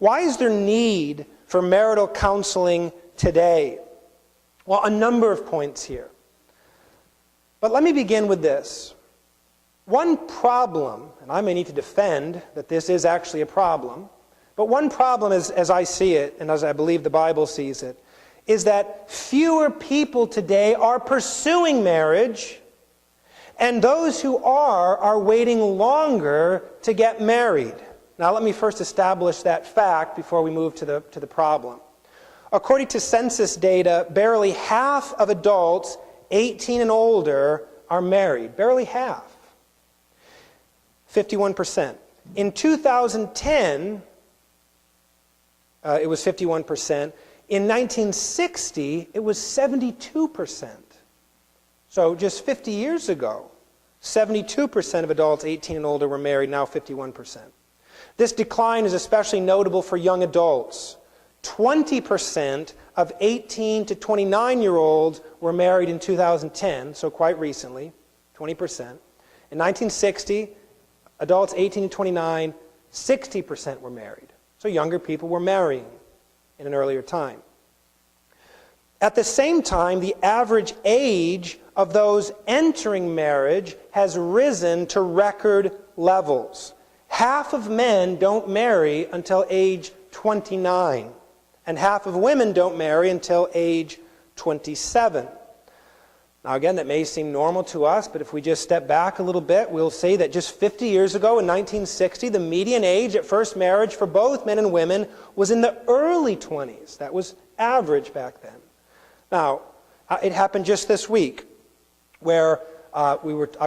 Why is there need for marital counseling today? Well, a number of points here. But let me begin with this. One problem, and I may need to defend that this is actually a problem, but one problem is, as I see it, and as I believe the Bible sees it, is that fewer people today are pursuing marriage, and those who are waiting longer to get married. Now let me first establish that fact before we move to the problem. According to census data, barely half of adults 18 and older are married. Barely half. 51%. In 2010, it was 51%. In 1960, it was 72%. So just 50 years ago, 72% of adults 18 and older were married, now 51%. This decline is especially notable for young adults. 20% of 18 to 29-year-olds were married in 2010, so quite recently, 20%. In 1960, adults 18 to 29, 60% were married. So younger people were marrying in an earlier time. At the same time, the average age of those entering marriage has risen to record levels. Half of men don't marry until age 29, and half of women don't marry until age 27. Now again, that may seem normal to us, but if we just step back a little bit, we'll say that just 50 years ago in 1960, the median age at first marriage for both men and women was in the early 20s. That was average back then. Now, it happened just this week where I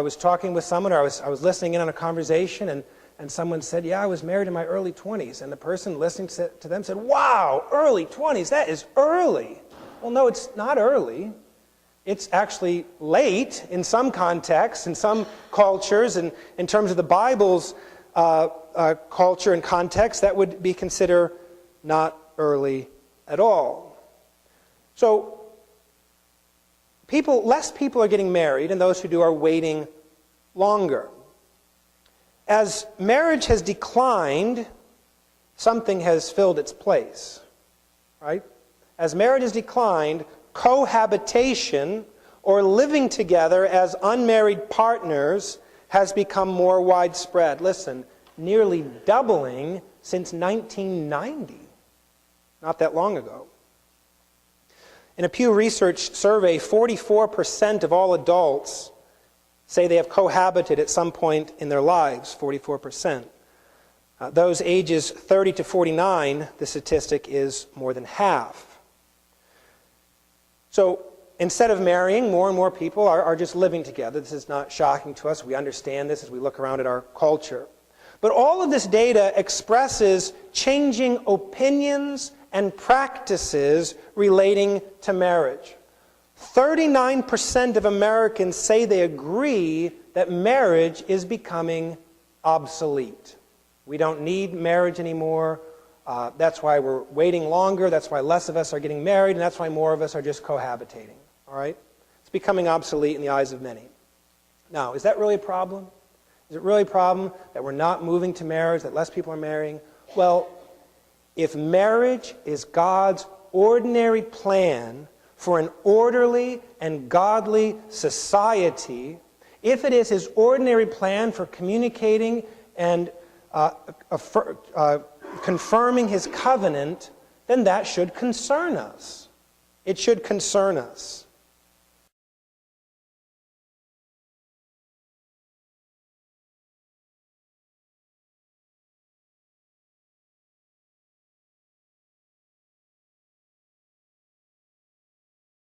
was talking with someone, or I was listening in on a conversation, and someone said, yeah, I was married in my early 20s. And the person listening to them said, wow, early 20s, that is early. Well, no, it's not early. It's actually late in some contexts, in some cultures, and in terms of the Bible's culture and context, that would be considered not early at all. So, less people are getting married, and those who do are waiting longer. As marriage has declined, something has filled its place, right? As marriage has declined, cohabitation, or living together as unmarried partners, has become more widespread. Listen, nearly doubling since 1990, not that long ago. In a Pew Research survey, 44% of all adults say they have cohabited at some point in their lives, 44%. Those ages 30 to 49, the statistic is more than half. So instead of marrying, more and more people are just living together. This is not shocking to us. We understand this as we look around at our culture. But all of this data expresses changing opinions and practices relating to marriage. 39% of Americans say they agree that marriage is becoming obsolete. We don't need marriage anymore. That's why we're waiting longer. That's why less of us are getting married, and that's why more of us are just cohabitating. All right? It's becoming obsolete in the eyes of many. Now, is that really a problem? Is it really a problem that we're not moving to marriage, that less people are marrying? Well, if marriage is God's ordinary plan for an orderly and godly society, if it is His ordinary plan for communicating and confirming His covenant, then that should concern us. It should concern us.